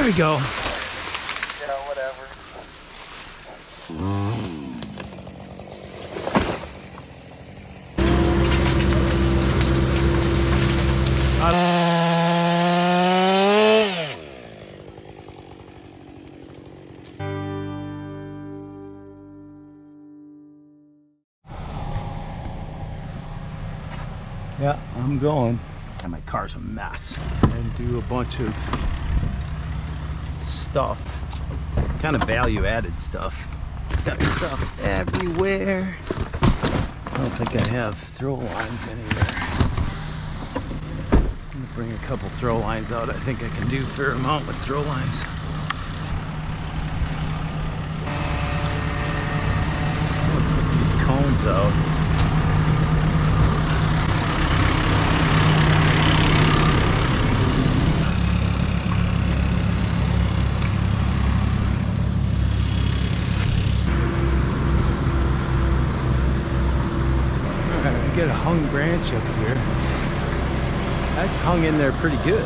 There we go. Yeah, whatever. Yeah, I'm going. And my car's a mess. And do a bunch of stuff. Kind of value-added stuff. Got stuff everywhere. I don't think I have throw lines anywhere. I'm gonna bring a couple throw lines out. I think I can do a fair amount with throw lines. I'm gonna put these cones out. Get a hung branch up here. That's hung in there pretty good.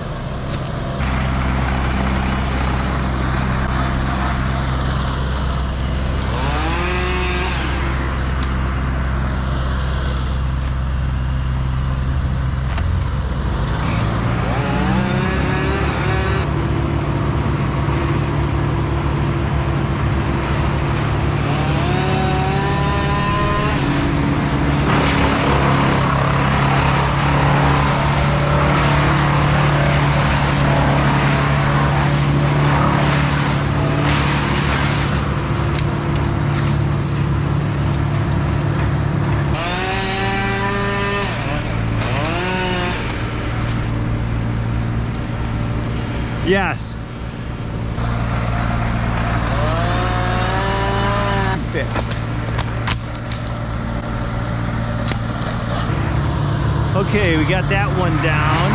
Yes. Fixed. Okay, we got that one down.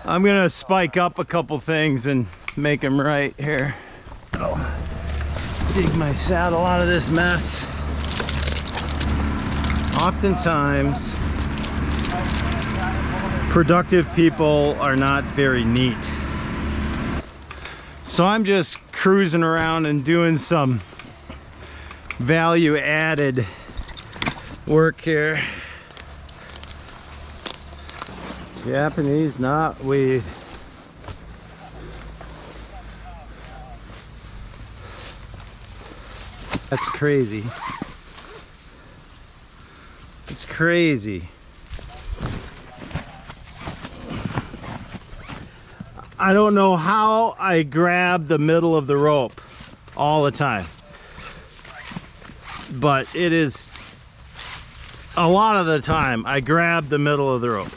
I'm gonna spike up a couple things and make them right here. Oh. Dig my saddle out of this mess. Oftentimes, productive people are not very neat. So I'm just cruising around and doing some value-added work here. Japanese knotweed. That's crazy. It's crazy. I don't know how I grab the middle of the rope all the time, but it is a lot of the time I grab the middle of the rope.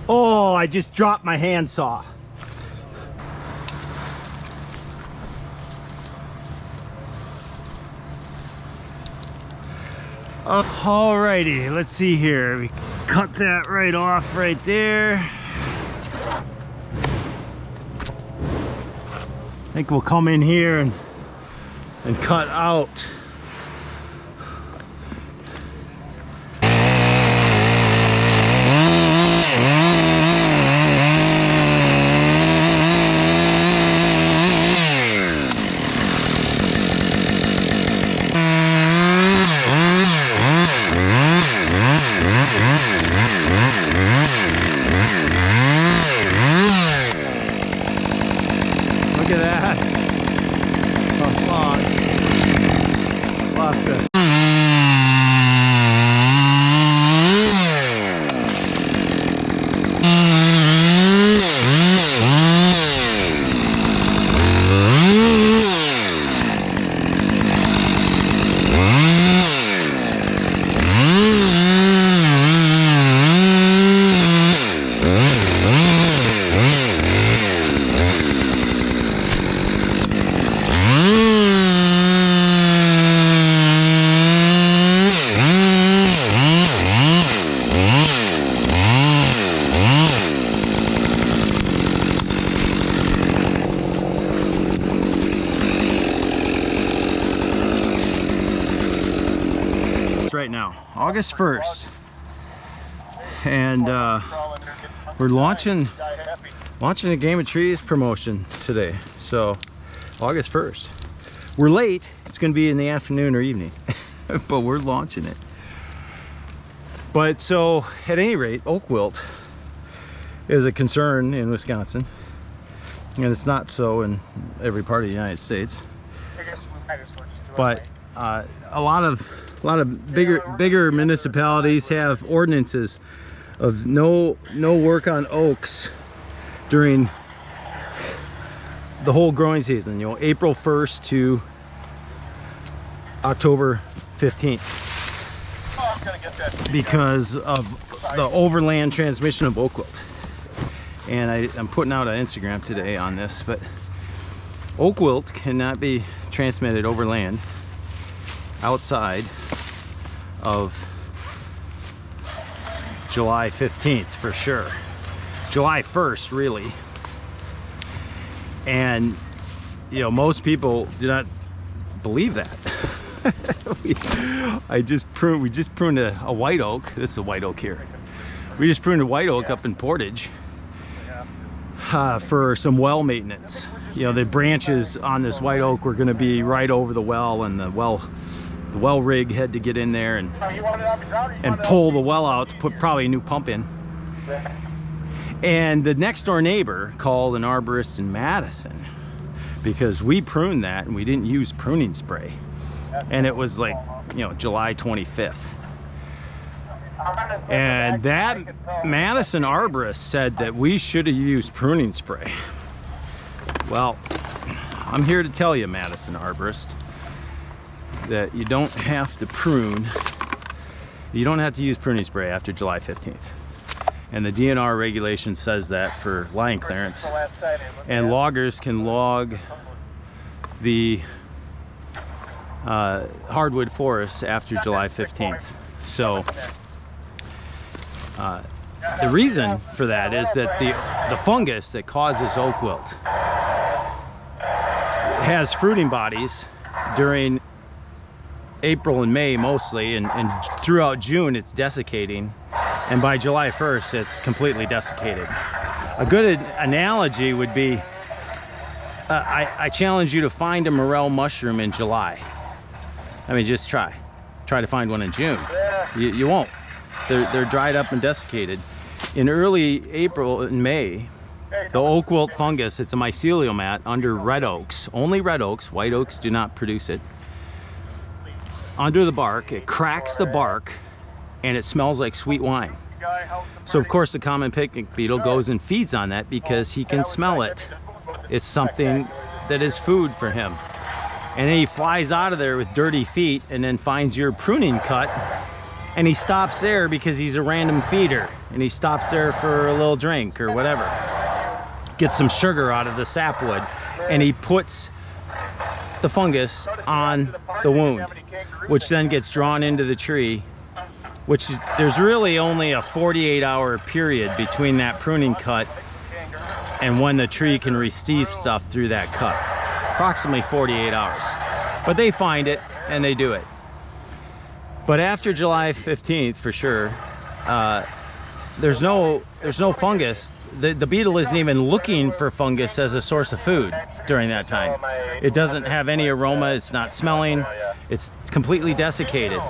Oh, I just dropped my handsaw. Alrighty, let's see here. We cut that right off right there. I think we'll come in here and cut out. Look at that. Lots of August 1st. And we're launching a Game of Trees promotion today. So August 1st. We're late. It's going to be in the afternoon or evening, but we're launching it. But so at any rate, oak wilt is a concern in Wisconsin, and it's not so in every part of the United States. But a lot of bigger municipalities have ordinances of no work on oaks during the whole growing season, you know, April 1st to October 15th, because of the overland transmission of oak wilt. And I'm putting out an Instagram today on this, but oak wilt cannot be transmitted overland outside of July 15th for sure. July 1st, really. And you know, most people do not believe that. we just pruned a white oak. This is a white oak here. We just pruned a white oak up in Portage for some well maintenance. You know, the branches on this white oak were going to be right over the well, and the well rig had to get in there and pull the well out to put probably a new pump in. And the next door neighbor called an arborist in Madison because we pruned that and we didn't use pruning spray. And it was like, you know, July 25th. And that Madison arborist said that we should have used pruning spray. Well, I'm here to tell you, Madison arborist, that you don't have to prune. You don't have to use pruning spray after July 15th. And the DNR regulation says that for line clearance. And loggers can log the hardwood forests after July 15th. So the reason for that is that the fungus that causes oak wilt has fruiting bodies during April and May mostly, and throughout June it's desiccating, and by July 1st it's completely desiccated. A good analogy would be, I challenge you to find a morel mushroom in July. I mean, just try to find one in June. You won't. They're dried up and desiccated. In early April and May, the oak wilt fungus, it's a mycelial mat under red oaks, only red oaks, white oaks do not produce it. Under the bark, it cracks the bark, and it smells like sweet wine. So of course the common picnic beetle goes and feeds on that because he can smell it. It's something that is food for him. And then he flies out of there with dirty feet and then finds your pruning cut, and he stops there because he's a random feeder, and he stops there for a little drink or whatever. Gets some sugar out of the sapwood, and he puts the fungus on the wound, which then gets drawn into the tree, which is, there's really only a 48-hour period between that pruning cut and when the tree can receive stuff through that cut. Approximately 48 hours. But they find it and they do it. But after July 15th, for sure, there's no fungus. The beetle isn't even looking for fungus as a source of food during that time. It doesn't have any aroma, it's not smelling, it's completely desiccated.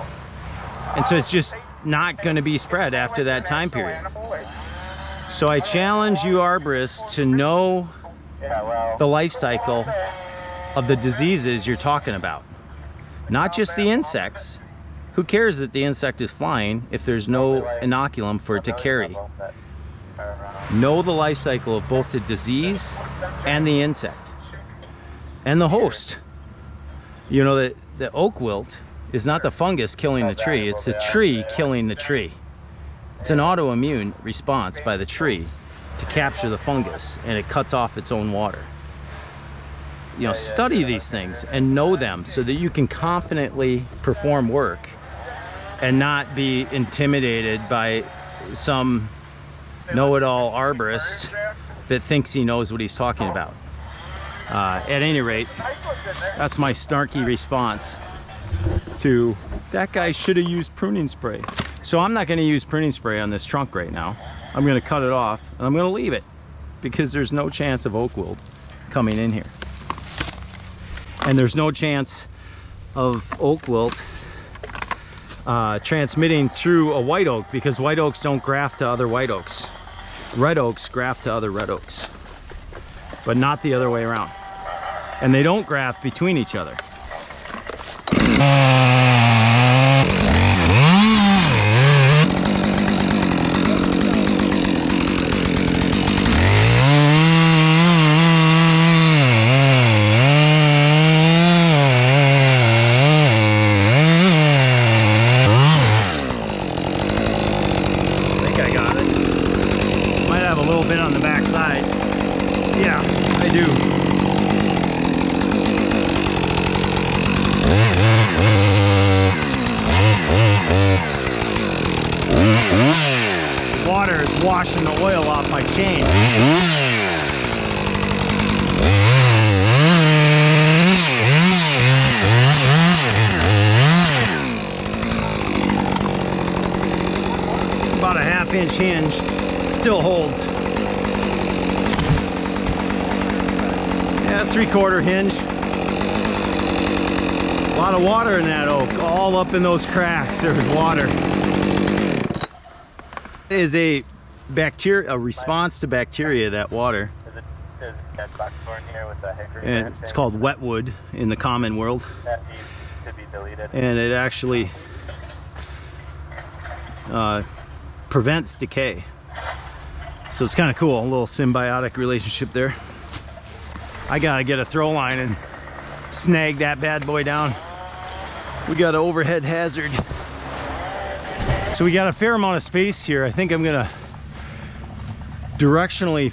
And so it's just not going to be spread after that time period. So I challenge you arborists to know the life cycle of the diseases you're talking about. Not just the insects. Who cares that the insect is flying if there's no inoculum for it to carry? Know the life cycle of both the disease and the insect and the host. You know that the oak wilt is not the fungus killing the tree, it's the tree killing the tree. It's an autoimmune response by the tree to capture the fungus, and it cuts off its own water. You know, study these things and know them so that you can confidently perform work and not be intimidated by some know-it-all arborist that thinks he knows what he's talking about. At any rate, that's my snarky response to that guy should have used pruning spray. So I'm not going to use pruning spray on this trunk right now. I'm going to cut it off and I'm going to leave it because there's no chance of oak wilt coming in here. And there's no chance of oak wilt transmitting through a white oak because white oaks don't graft to other white oaks. Red oaks graft to other red oaks, but not the other way around. And they don't graft between each other. Water is washing the oil off my chain. About a half-inch hinge, still holds. Yeah, 3/4 hinge. A lot of water in that oak, all up in those cracks. There's water. It is a response to bacteria, that water. And it's called wetwood in the common world. That needs to be deleted. And it actually prevents decay. So it's kind of cool, a little symbiotic relationship there. I gotta get a throw line and snag that bad boy down. We got an overhead hazard. So we got a fair amount of space here. I think I'm gonna directionally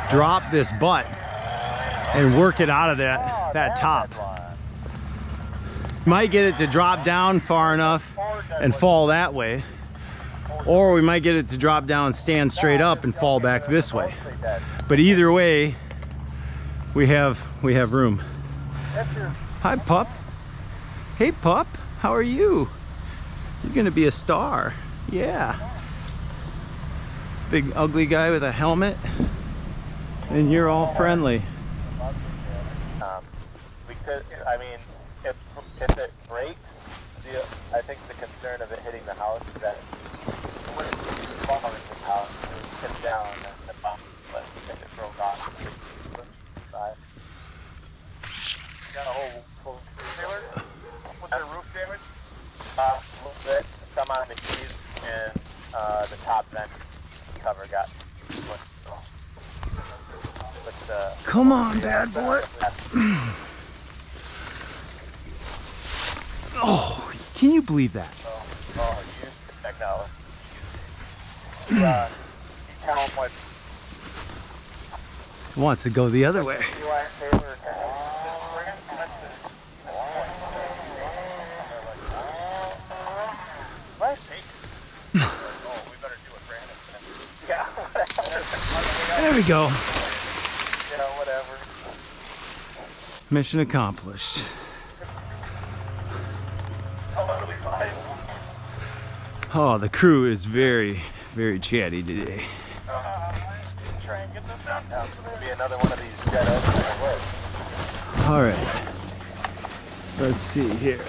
drop this butt and work it out of that top. Might get it to drop down far enough and fall that way, or we might get it to drop down, stand straight up and fall back this way. But either way, we have room. Hi, pup. Hey, pup. How are you? You're gonna be a star. Yeah. Big ugly guy with a helmet. And you're all friendly. We could, I mean, if it breaks, I think the concern of it hitting the house is that it wouldn't fall into the house. It would tip down and the bump, but if it broke off, side. Got a whole trailer? Was there roof damage? A little bit, some on the keys, and the top vent cover got split. Come on, bad boy. Oh, can you believe that? Oh, use the technology. You tell him what He wants to go the other way. you want to say. There we go. Yeah, whatever. Mission accomplished. Oh, the crew is very, very chatty today. Try and get this out. Maybe another one of these dead oaks in the woods. All right. Let's see here.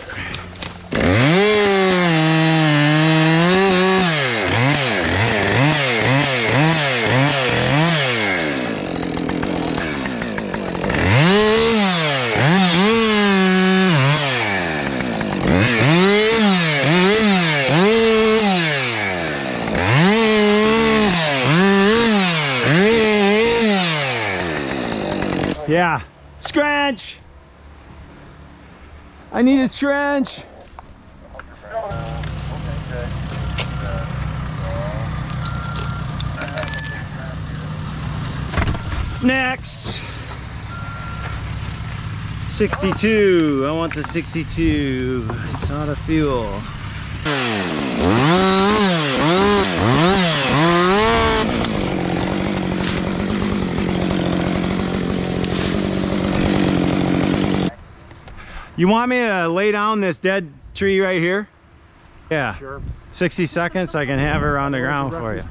Yeah, scratch. I need a scratch. Next. 62. I want the 62. It's out of fuel. You want me to lay down this dead tree right here? Yeah. Sure. 60 seconds, I can have her on the ground for you.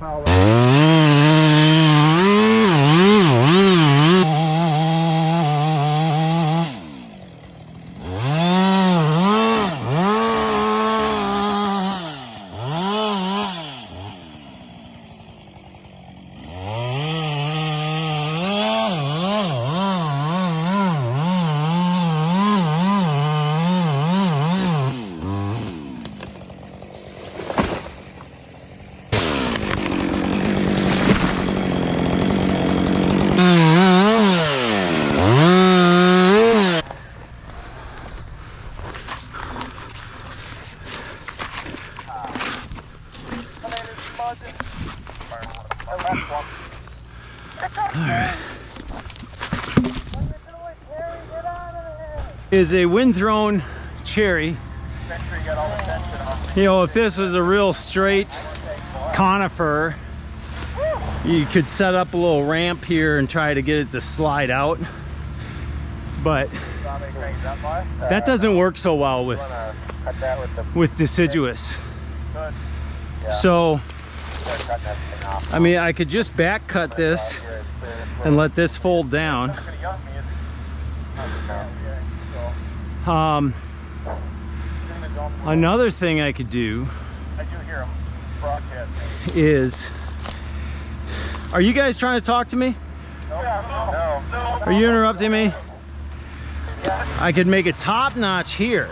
Is a wind-thrown cherry. You know, if this was a real straight conifer, you could set up a little ramp here and try to get it to slide out. But that doesn't work so well with deciduous. So, I mean, I could just back cut this and let this fold down. Another thing I could do is, are you guys trying to talk to me? No. Are you interrupting me? I could make a top notch here.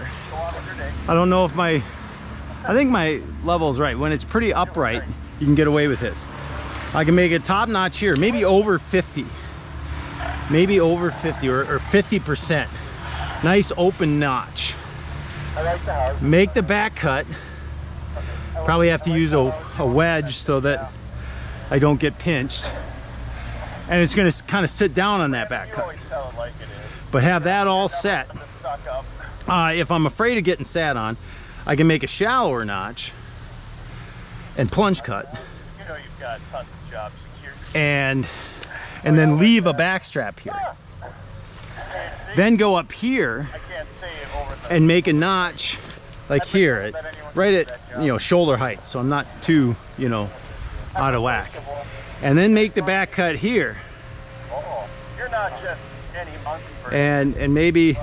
I don't know if I think my level's right. When it's pretty upright, you can get away with this. I can make a top notch here, maybe over 50. Maybe over 50 or 50%. Nice open notch. Make the back cut. Probably have to use a wedge so that I don't get pinched. And it's going to kind of sit down on that back cut. But have that all set. If I'm afraid of getting sat on, I can make a shallower notch and plunge cut. And then leave a back strap here. Then go up here and make a notch like here, right at, you know, shoulder height, so I'm not too, you know, out of whack. And then make the back cut here. And maybe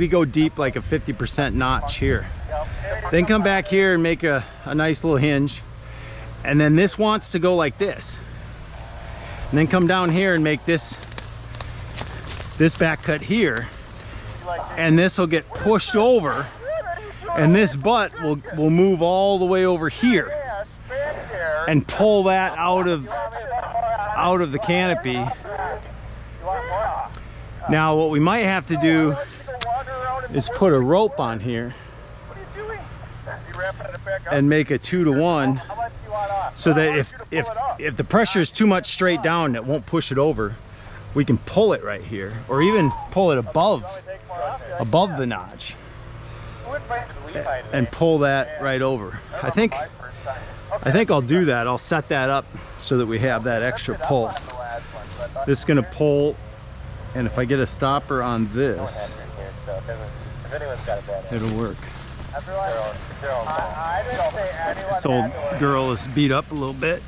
go deep like a 50% notch here. Then come back here and make a nice little hinge. And then this wants to go like this. And then come down here and make this back cut here. And this will get pushed over. And this butt will move all the way over here. And pull that out of the canopy. Now what we might have to do is put a rope on here and make a 2-to-1 so that if the pressure is too much straight down, it won't push it over. We can pull it right here, or even pull it above the notch and pull that right over. I think I'll do that. I'll set that up so that we have that extra pull. This is gonna pull, and if I get a stopper on this, it'll work. This old girl is beat up a little bit.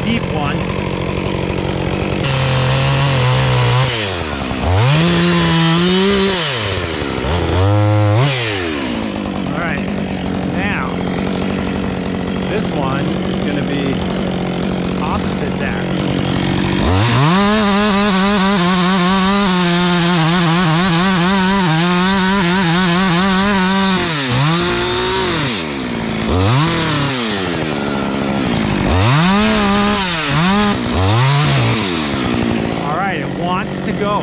Deep one. All right, now this one is going to be opposite that. To go.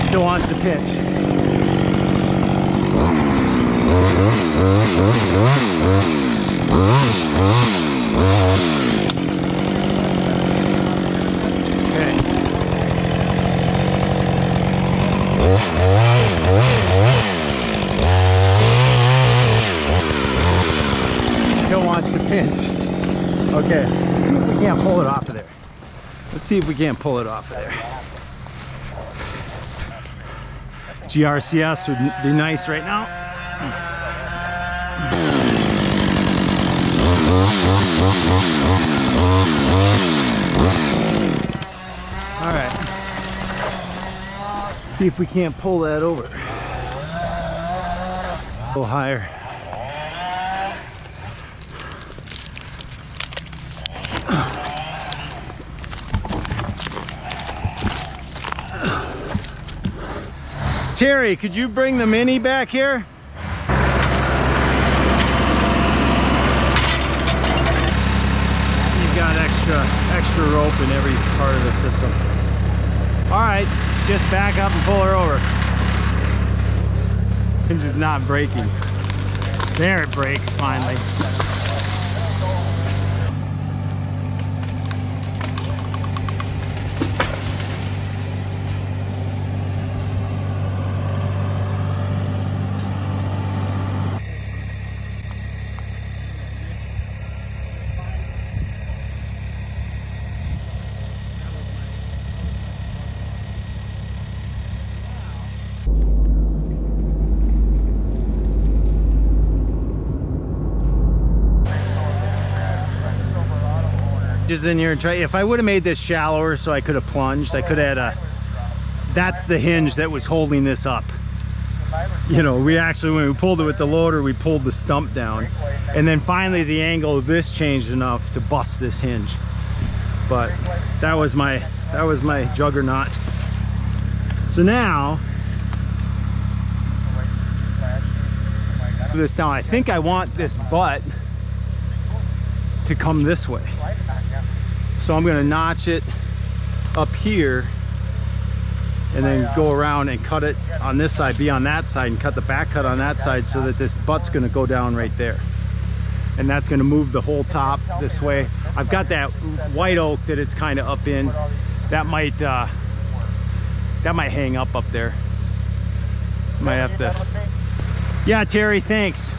Still wants to pitch. Still wants to pinch. Okay, let's see if we can't pull it off of there. Let's see if we can't pull it off of there. GRCS would be nice right now. All right. See if we can't pull that over. A little higher. Terry, could you bring the Mini back here? You've got extra rope in every part of the system. All right, just back up and pull her over. Hinge is not breaking. There it breaks finally. Just in here and try. If I would have made this shallower so I could have plunged, I could have had a, that's the hinge that was holding this up. You know, we actually, when we pulled it with the loader, we pulled the stump down, and then finally the angle of this changed enough to bust this hinge. But that was my juggernaut. So now this down, I think I want this butt to come this way. So I'm gonna notch it up here and then go around and cut it on this side, be on that side, and cut the back cut on that side so that this butt's gonna go down right there. And that's gonna move the whole top this way. I've got that white oak that it's kind of up in. That might hang up there. Might have to. Yeah, Terry, thanks.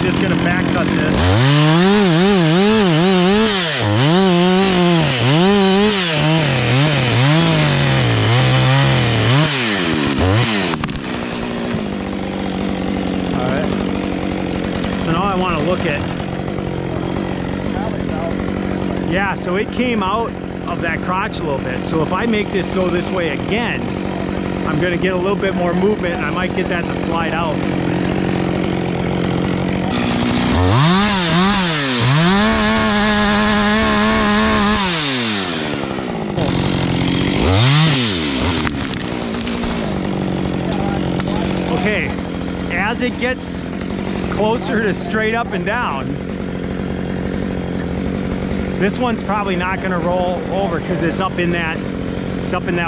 Just gonna back cut this. All right. So now I want to look at. Yeah, so it came out of that crotch a little bit. So if I make this go this way again, I'm gonna get a little bit more movement, and I might get that to slide out. Okay, as it gets closer to straight up and down, this one's probably not going to roll over because it's up in that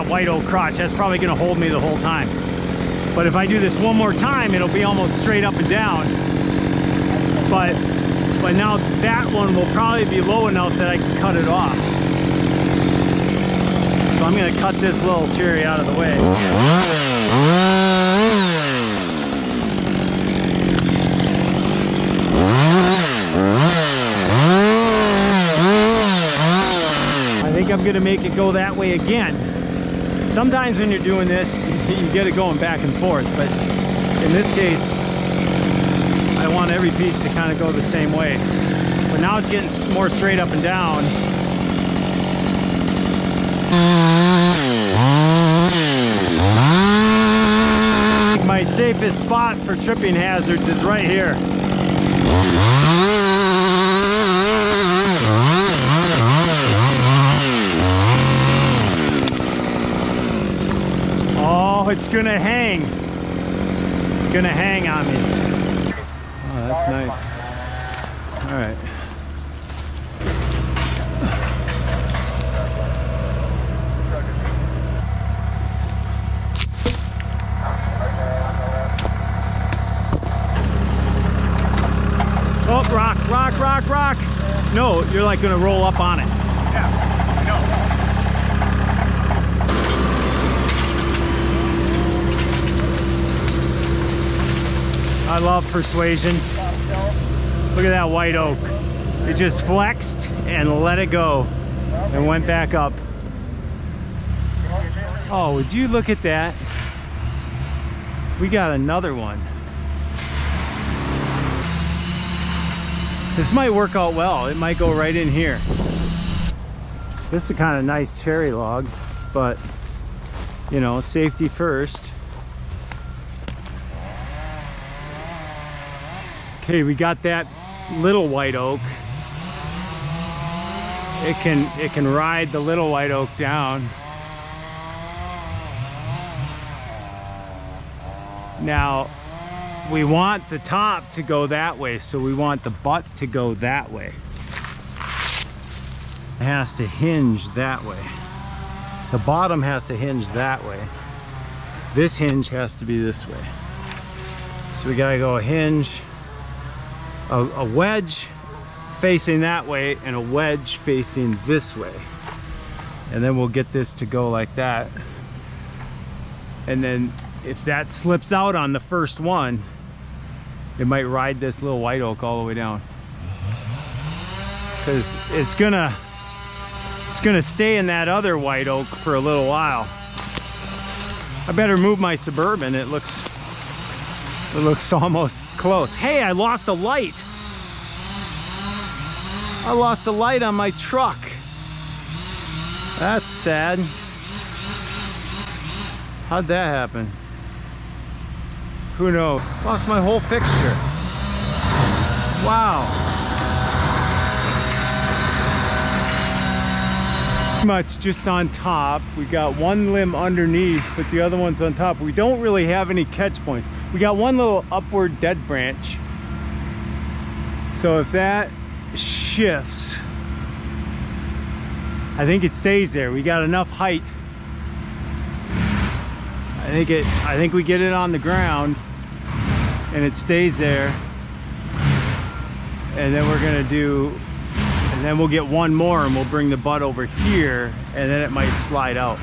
white oak crotch. That's probably going to hold me the whole time. But if I do this one more time, it'll be almost straight up and down. But now that one will probably be low enough that I can cut it off. So I'm going to cut this little cherry out of the way. I think I'm gonna make it go that way again. Sometimes when you're doing this, you get it going back and forth, but in this case, I want every piece to kind of go the same way. But now it's getting more straight up and down. My safest spot for tripping hazards is right here. Oh, it's gonna hang. It's gonna hang on me. Oh, that's nice. All right. Oh, rock, rock, rock, rock. No, you're like gonna roll up on it. Yeah, I know. I love persuasion. Look at that white oak. It just flexed and let it go and went back up. Oh, would you look at that? We got another one. This might work out well. It might go right in here. This is a kind of nice cherry log, but you know, safety first. Okay, we got that little white oak. It can ride the little white oak down. Now, we want the top to go that way, so we want the butt to go that way. It has to hinge that way. The bottom has to hinge that way. This hinge has to be this way. So we gotta go a hinge, a wedge facing that way, and a wedge facing this way. And then we'll get this to go like that. And then if that slips out on the first one, it might ride this little white oak all the way down. Because it's gonna stay in that other white oak for a little while. I better move my Suburban. It looks almost close. Hey, I lost a light. I lost a light on my truck. That's sad. How'd that happen? Who knows? Lost my whole fixture. Wow. Pretty much just on top. We got one limb underneath, but the other one's on top. We don't really have any catch points. We got one little upward dead branch. So if that shifts, I think it stays there. We got enough height. I think we get it on the ground and it stays there. And then then we'll get one more and we'll bring the butt over here, and then it might slide out.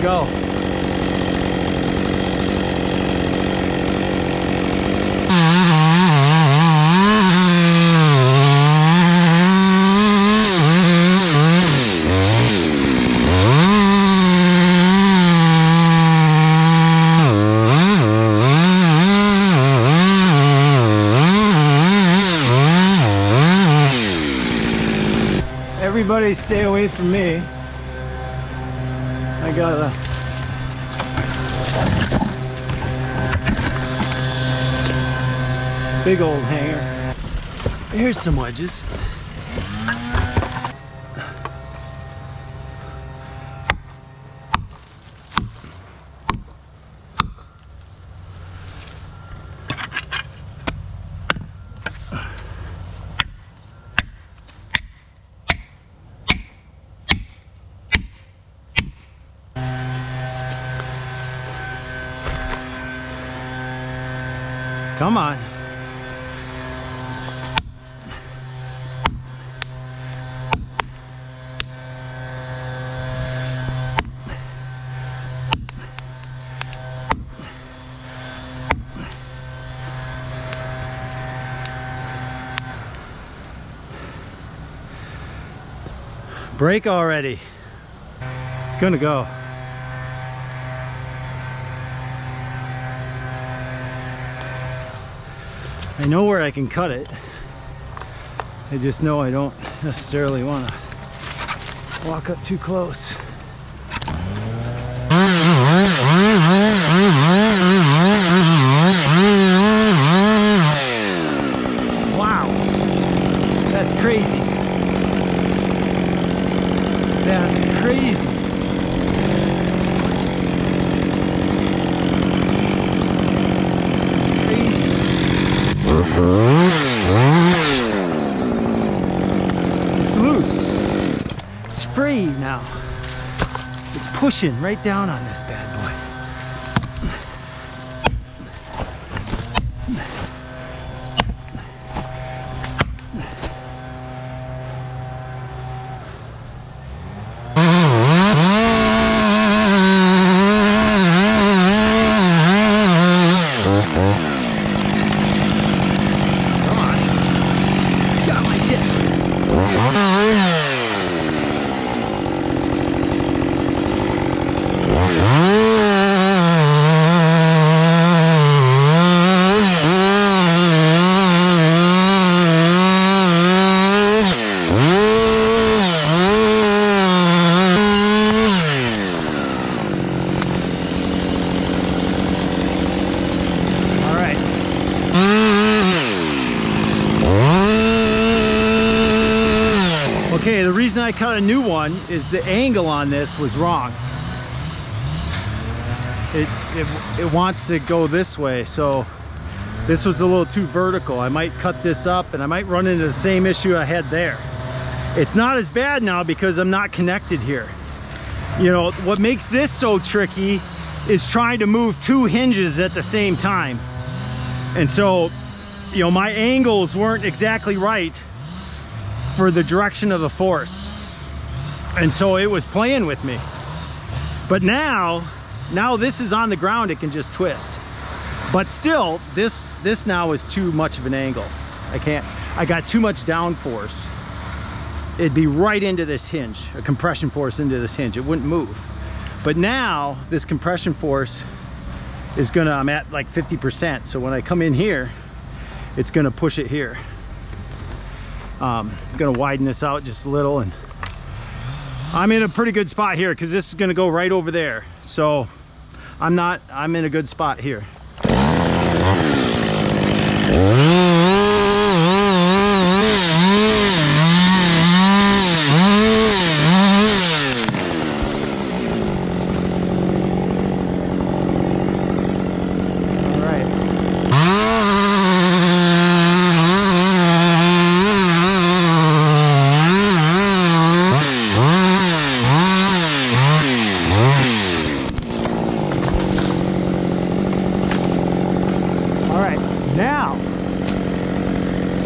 Go. Everybody stay away from me. I got a big old hanger. Here's some wedges. Come on. Brake already. It's gonna go. I know where I can cut it. I just know I don't necessarily want to walk up too close. Wow, that's crazy. That's crazy. It's loose. It's free now. It's pushing right down on this bad boy. Okay, the reason I cut a new one is the angle on this was wrong. It wants to go this way, so this was a little too vertical. I might cut this up and I might run into the same issue I had there. It's not as bad now because I'm not connected here. You know, what makes this so tricky is trying to move two hinges at the same time. And so, you know, my angles weren't exactly right for the direction of the force. And so it was playing with me. But now this is on the ground, it can just twist. But still, this now is too much of an angle. I got too much downforce. It'd be right into this hinge, a compression force into this hinge. It wouldn't move. But now this compression force is I'm at like 50%. So when I come in here, it's gonna push it here. I'm gonna widen this out just a little, and I'm in a pretty good spot here because this is gonna go right over there. So I'm in a good spot here.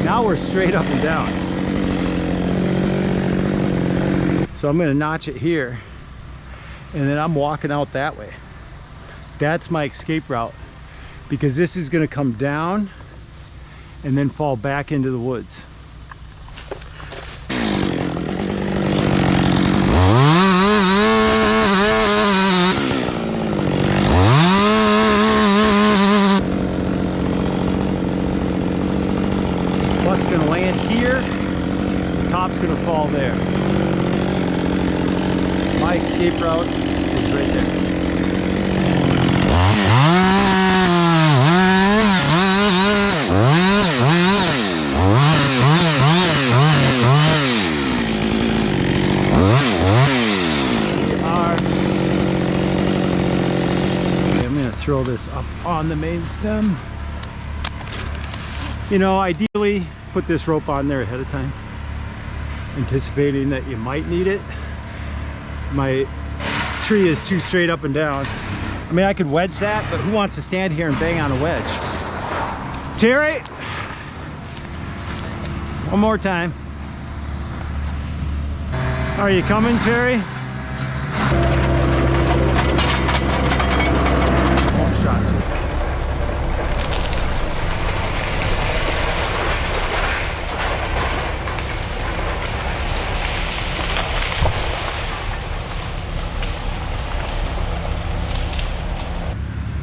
Now we're straight up and down. So I'm gonna notch it here, and then I'm walking out that way. That's my escape route, because this is gonna come down and then fall back into the woods. Butt's gonna land here, the top's gonna fall there. My escape route is right there. I'm gonna throw this up on the main stem. You know, ideally put this rope on there ahead of time, anticipating that you might need it. My tree is too straight up and down. I mean, I could wedge that, but who wants to stand here and bang on a wedge? Terry, one more time. Are you coming, Terry? Long shot.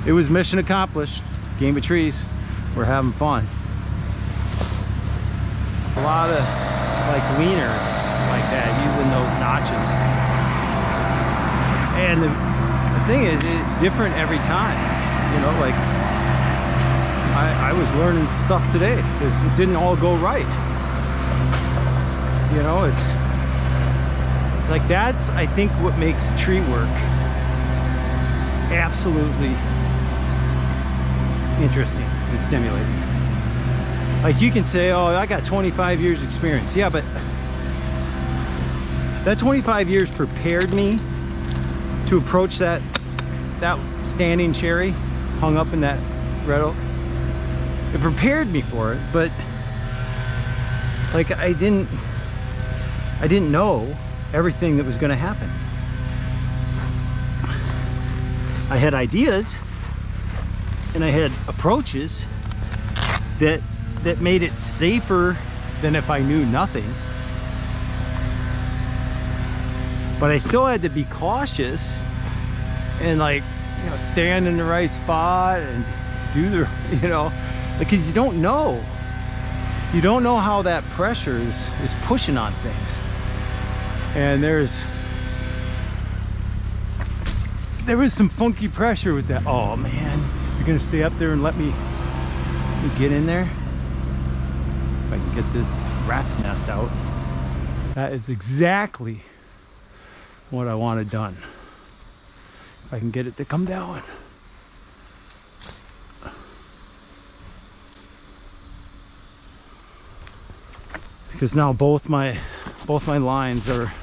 it was mission accomplished. Game of trees. We're having fun. A lot of like leaners like that, using those notches. And the thing is, it's different every time. You know, like I was learning stuff today because it didn't all go right. You know, it's like that's, I think, what makes tree work absolutely interesting and stimulating. Like you can say, oh, I got 25 years experience. Yeah, but that 25 years prepared me to approach that standing cherry hung up in that red oak. It prepared me for it, but like I didn't know everything that was going to happen. I had ideas and I had approaches that made it safer than if I knew nothing. But I still had to be cautious and, like, you know, stand in the right spot and do the, you know, because you don't know how that pressure is pushing on things. And there was some funky pressure with that. Oh man, is it gonna stay up there and let me get in there? If I can get this rat's nest out. That is exactly what I wanted done. If I can get it to come down. Because now both my lines are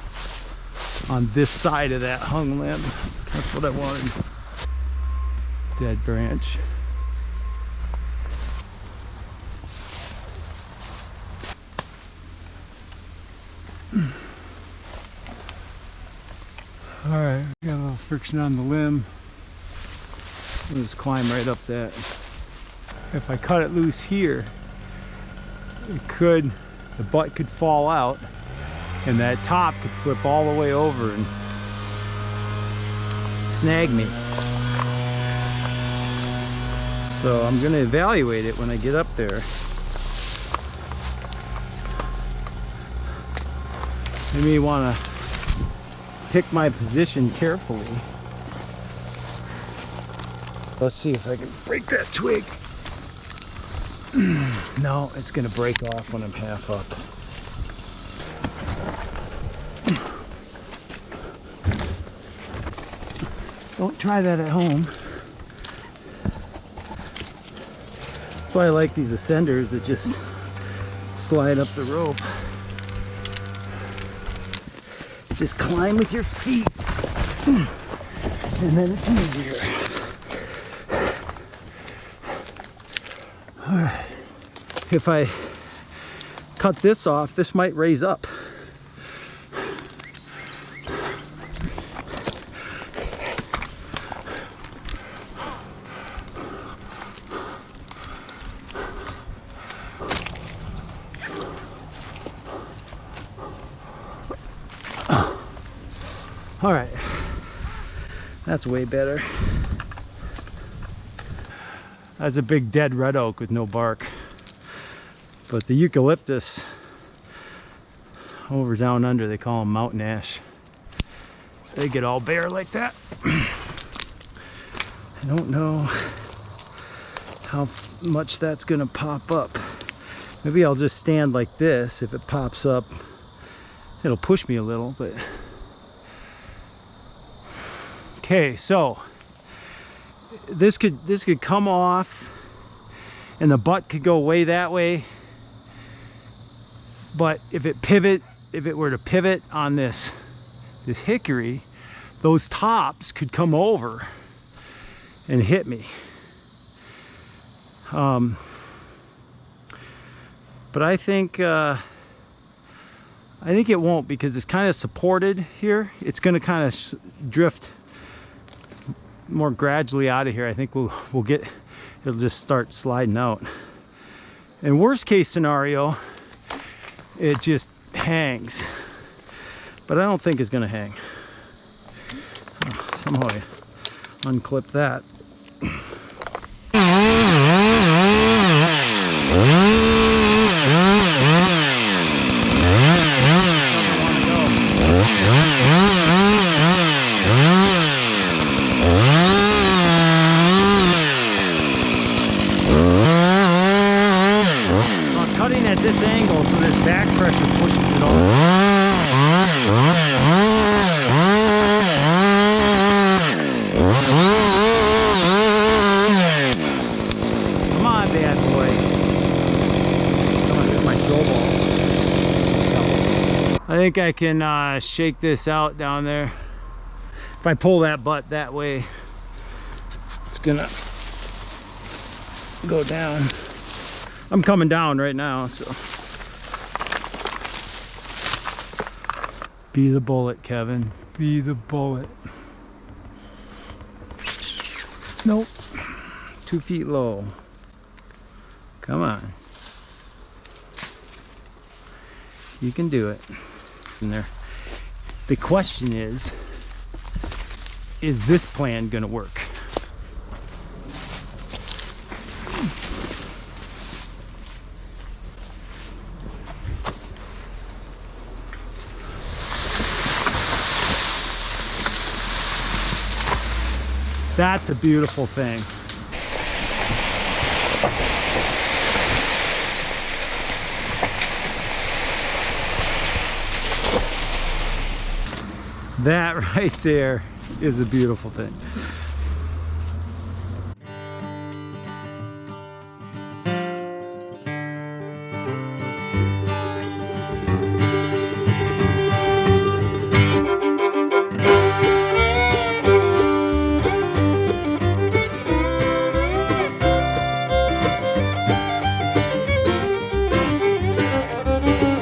on this side of that hung limb. That's what I wanted. Dead branch. Alright, we got a little friction on the limb. I'll just climb right up that. If I cut it loose here, the butt could fall out and that top could flip all the way over and snag me. So I'm going to evaluate it when I get up there. I may want to pick my position carefully. Let's see if I can break that twig. No, it's going to break off when I'm half up. Don't try that at home. That's why I like these ascenders that just slide up the rope. Just climb with your feet, and then it's easier. All right. If I cut this off, this might raise up. All right, that's way better. That's a big dead red oak with no bark. But the eucalyptus over down under, they call them mountain ash. They get all bare like that. I don't know how much that's gonna pop up. Maybe I'll just stand like this. If it pops up, it'll push me a little, but okay, so this could come off and the butt could go way that way, but if it were to pivot on this hickory, those tops could come over and hit me. But I think it won't, because it's kind of supported here. It's going to kind of drift more gradually out of here. I think we'll get, it'll just start sliding out. In worst case scenario, it just hangs, but I don't think it's gonna hang. Somehow I unclip that. think I can shake this out down there. If I pull that butt that way, it's gonna go down. I'm coming down right now, so. Be the bullet, Kevin. Be the bullet. Nope. 2 feet low. Come on. You can do it. In there. The question is this plan gonna work? That's a beautiful thing. That right there is a beautiful thing.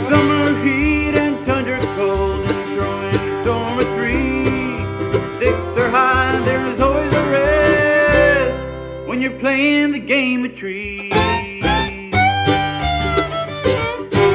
Summer heat and tundra cold and throwing a storm of 3. Stakes are high, there's always a risk when you're playing the game of trees.